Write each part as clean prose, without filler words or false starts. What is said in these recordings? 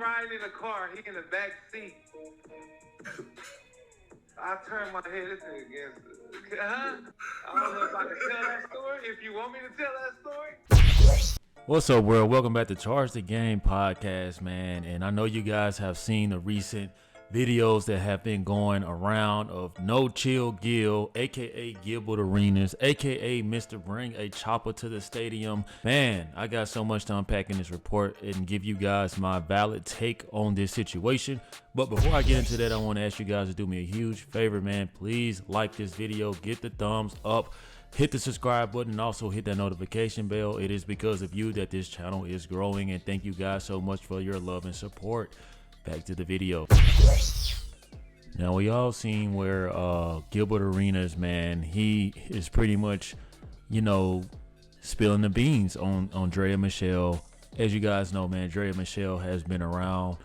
riding in the car, he in the back seat. I turn my head, this nigga against I don't know if I can tell that story. If you want me to tell that story. What's up, world? Welcome back to Charge the Game podcast, man. And I know you guys have seen the recent videos that have been going around of No Chill Gil, aka Gilbert Arenas, aka Mr. Bring a Chopper to the Stadium. Man, I got so much to unpack in this report and give you guys my valid take on this situation. But before I get into that, I want to ask you guys to do me a huge favor, man. Please like this video, get the thumbs up, hit the subscribe button, and also hit that notification bell. It is because of you that this channel is growing, and thank you guys so much for your love and support. Back to the video. Now, we all seen where Gilbert Arenas, man, he is pretty much, you know, spilling the beans on Draya Michele. As you guys know, man, Draya Michele has been around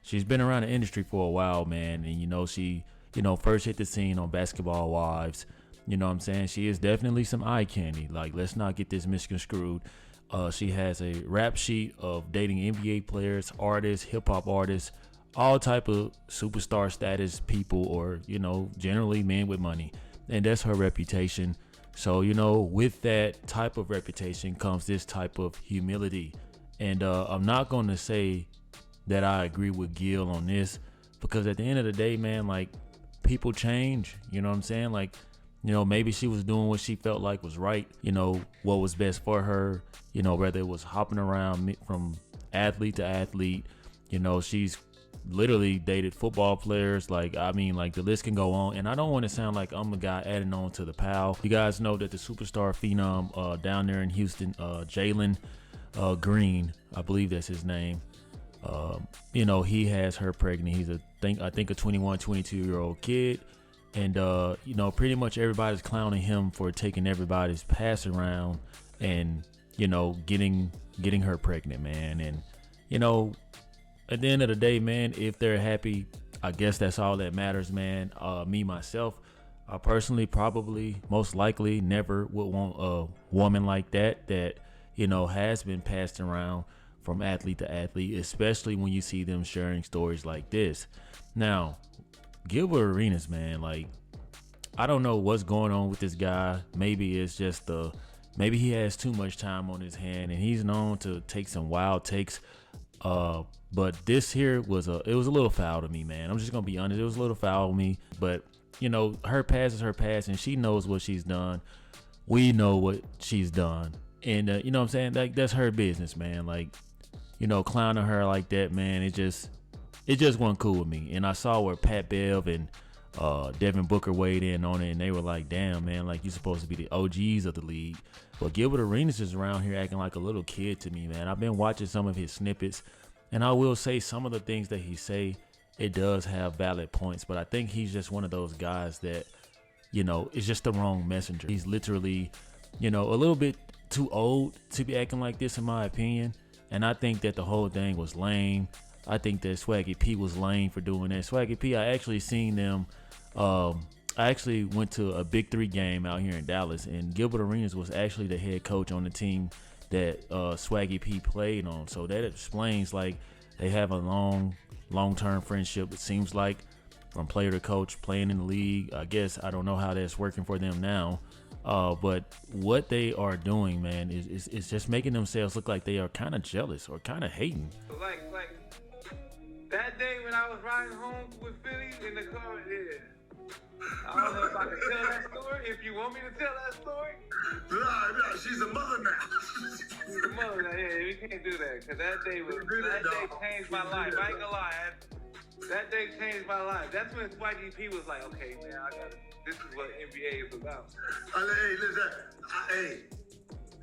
she's been around the industry for a while, man. And you know, she, you know, first hit the scene on Basketball Wives. You know what I'm saying? She is definitely some eye candy. Like, let's not get this misconstrued. She has a rap sheet of dating NBA players, artists, hip-hop artists, all type of superstar status people, or, you know, generally men with money. And that's her reputation. So, you know, with that type of reputation comes this type of humility. And I'm not going to say that I agree with Gil on this, because at the end of the day, man, like, people change. You know what I'm saying? Like, you know, maybe she was doing what she felt like was right, you know, what was best for her, you know, whether it was hopping around from athlete to athlete. You know, she's literally dated football players. Like, I mean, like, the list can go on. And I don't want to sound like I'm the guy adding on to the pile. You guys know that the superstar phenom down there in Houston, Jalen Green, I believe that's his name. You know, he has her pregnant. He's I think a 21, 22-year-old kid. And, you know, pretty much everybody's clowning him for taking everybody's pass around and, you know, getting her pregnant, man. And, you know, at the end of the day, man, if they're happy, I guess that's all that matters, man. Me, myself, I personally probably most likely never would want a woman like that, you know, has been passed around from athlete to athlete, especially when you see them sharing stories like this. Now, Gilbert Arenas, man, like, I don't know what's going on with this guy. Maybe it's just maybe he has too much time on his hand and he's known to take some wild takes. But this here was a little foul to me, man. I'm just gonna be honest, it was a little foul to me. But you know, her past is her past, and she knows what she's done. We know what she's done, and you know what I'm saying? Like, that's her business, man. Like, you know, clowning her like that, man, it just wasn't cool with me. And I saw where Pat Bev and Devin Booker weighed in on it, and they were like, damn, man, like, you're supposed to be the OGs of the league. But Gilbert Arenas is around here acting like a little kid to me, man. I've been watching some of his snippets, and I will say some of the things that he say, it does have valid points, but I think he's just one of those guys that, you know, is just the wrong messenger. He's literally, you know, a little bit too old to be acting like this, in my opinion. And I think that the whole thing was lame. I think that Swaggy P was lame for doing that. Swaggy P, I actually seen them. I actually went to a Big 3 game out here in Dallas, and Gilbert Arenas was actually the head coach on the team that Swaggy P played on. So that explains, like, they have a long-term friendship, it seems like, from player to coach, playing in the league. I guess I don't know how that's working for them now. But what they are doing, man, is just making themselves look like they are kind of jealous or kind of hating. Like that day when I was riding home with Philly in the car, yeah. I don't know if I can tell that story. If you want me to tell that story. No, she's a mother now. She's a mother now, yeah, we can't do that. Because that day changed my life. I ain't gonna lie. That day changed my life. That's when Swaggy P was like, okay, man, this is what NBA is about. Hey, listen,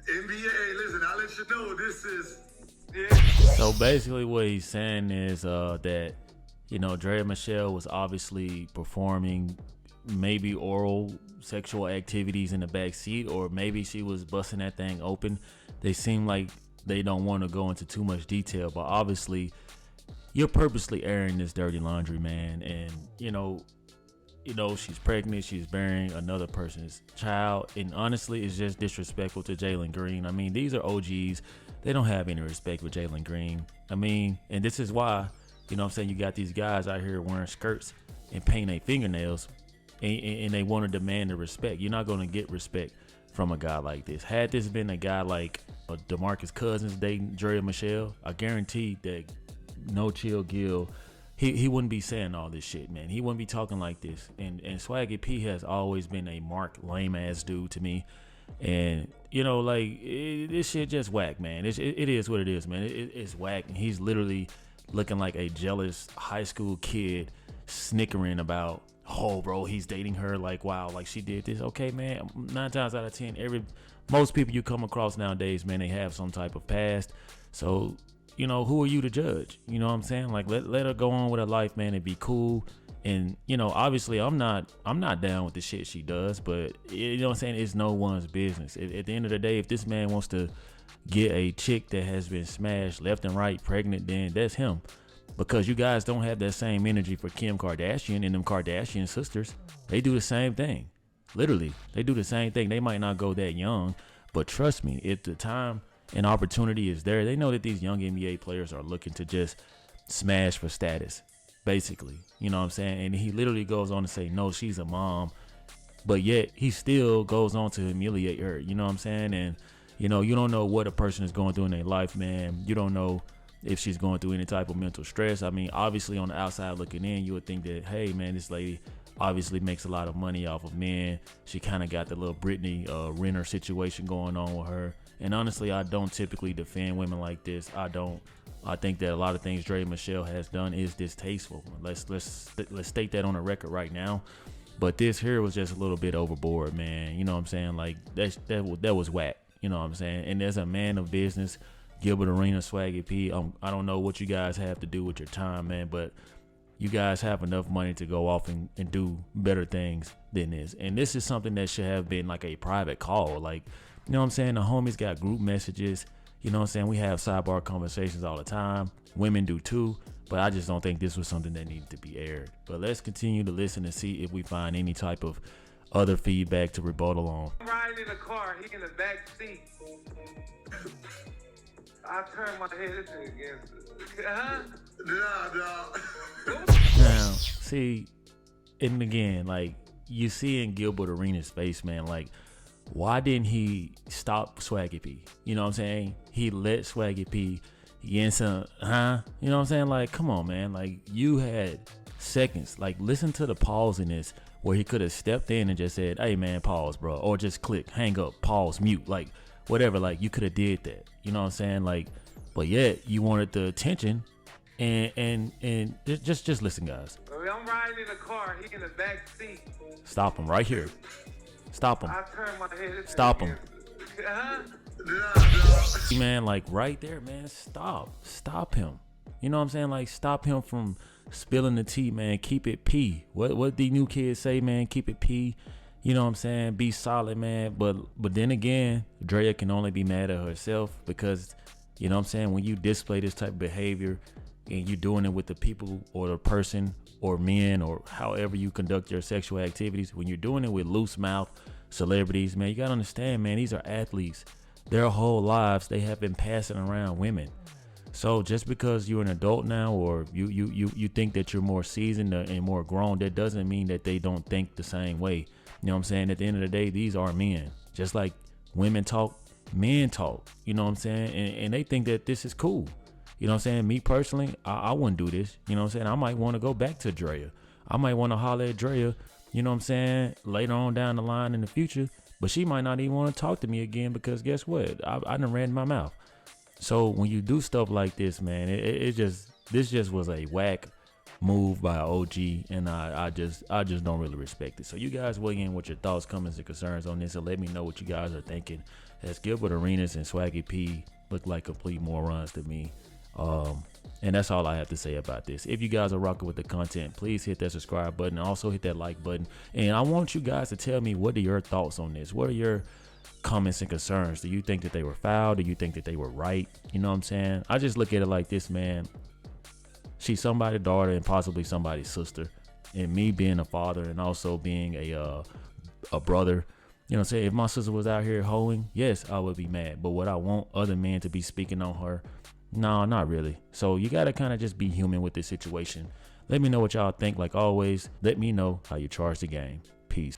NBA, listen, I'll let you know this is. Yeah. So basically what he's saying is that, you know, Draya Michele was obviously performing maybe oral sexual activities in the back seat, or maybe she was busting that thing open. They seem like they don't want to go into too much detail, but obviously you're purposely airing this dirty laundry, man. And you know, she's pregnant, she's bearing another person's child, and honestly, it's just disrespectful to Jalen Green. I mean, these are OGs. they don't have any respect for Jalen Green. I mean, and this is why, you know what I'm saying, you got these guys out here wearing skirts and painting their fingernails, and they want to demand the respect. You're not going to get respect from a guy like this. Had this been a guy like DeMarcus Cousins dating Draya Michele, I guarantee that No Chill Gil, he wouldn't be saying all this shit, man. He wouldn't be talking like this. And Swaggy P has always been a mark lame ass dude to me. And you know, like this shit just whack, man. It is what it is, man. It's whack. And he's literally looking like a jealous high school kid, snickering about, oh, bro, he's dating her. Like, wow, like she did this. Okay, man. 9 times out of 10, most people you come across nowadays, man, they have some type of past. So, you know, who are you to judge? You know what I'm saying? Like, let her go on with her life, man, and be cool. And, you know, obviously I'm not down with the shit she does, but you know what I'm saying? It's no one's business. At the end of the day, if this man wants to get a chick that has been smashed left and right pregnant, then that's him. Because you guys don't have that same energy for Kim Kardashian and them Kardashian sisters. They do the same thing. Literally, they do the same thing. They might not go that young, but trust me, if the time and opportunity is there, they know that these young NBA players are looking to just smash for status, basically. You know what I'm saying? And he literally goes on to say, no, she's a mom, but yet he still goes on to humiliate her. You know what I'm saying? And, you know, you don't know what a person is going through in their life, man. You don't know if she's going through any type of mental stress. I mean, obviously on the outside looking in, you would think that, hey, man, this lady obviously makes a lot of money off of men. She kind of got the little Brittany Renner situation going on with her. And honestly, I don't typically defend women like this. I don't. I think that a lot of things Draya Michele has done is distasteful. Let's state that on the record right now. But this here was just a little bit overboard, man. You know what I'm saying? Like that was whack. You know what I'm saying? And as a man of business, Gilbert Arenas, Swaggy P, I don't know what you guys have to do with your time, man, but you guys have enough money to go off and do better things than this. And this is something that should have been like a private call. Like, you know what I'm saying? The homies got group messages. You know what I'm saying? We have sidebar conversations all the time. Women do too. But I just don't think this was something that needed to be aired. But let's continue to listen and see if we find any type of other feedback to rebuttal on. I'm riding in the car. He in the back seat. I turned my head against Now, see, and again, like, you see in Gilbert Arenas' face, man, like, why didn't he stop Swaggy P? You know what I'm saying? He let Swaggy P get some, You know what I'm saying? Like, come on, man. Like, you had seconds. Like, listen to the pause in this where he could have stepped in and just said, hey, man, pause, bro. Or just click, hang up, pause, mute. Like, whatever. Like, you could have did that. You know what I'm saying? Like, but yet you wanted the attention. And just listen, guys. I'm riding in the car. He in the back seat. Stop him right here. Stop him. I turned my head. Stop him. Man, like right there, man. Stop him. You know what I'm saying? Like, stop him from spilling the tea, man. Keep it P. What the new kids say, man? Keep it P. You know what I'm saying? Be solid, man. But then again, Draya can only be mad at herself because, you know what I'm saying, when you display this type of behavior and you're doing it with the people or the person or men or however you conduct your sexual activities, when you're doing it with loose mouth celebrities, man, you gotta understand, man, these are athletes. Their whole lives, they have been passing around women. So just because you're an adult now or you think that you're more seasoned and more grown, that doesn't mean that they don't think the same way. You know what I'm saying? At the end of the day, these are men. Just like women talk, men talk. You know what I'm saying? And they think that this is cool. You know what I'm saying? Me personally, I wouldn't do this. You know what I'm saying? I might want to go back to Draya. I might want to holler at Draya, you know what I'm saying, later on down the line in the future. But she might not even want to talk to me again because guess what? I done ran my mouth. So when you do stuff like this, man, this just was a whack move by OG, and I just don't really respect it. So you guys weigh in with your thoughts, comments, and concerns on this, and let me know what you guys are thinking. As Gilbert Arenas and Swaggy P look like complete morons to me. And that's all I have to say about this. If you guys are rocking with the content, please hit that subscribe button. Also hit that like button. And I want you guys to tell me, what are your thoughts on this? What are your comments and concerns? Do you think that they were foul? Do you think that they were right? You know what I'm saying? I just look at it like this, man. She's somebody's daughter and possibly somebody's sister. And me being a father and also being a brother, You know, say if my sister was out here hoeing, yes, I would be mad. But would I want other men to be speaking on her? No, not really. So you got to kind of just be human with this situation. Let me know what y'all think. Like always, let me know how you charge the game. Peace.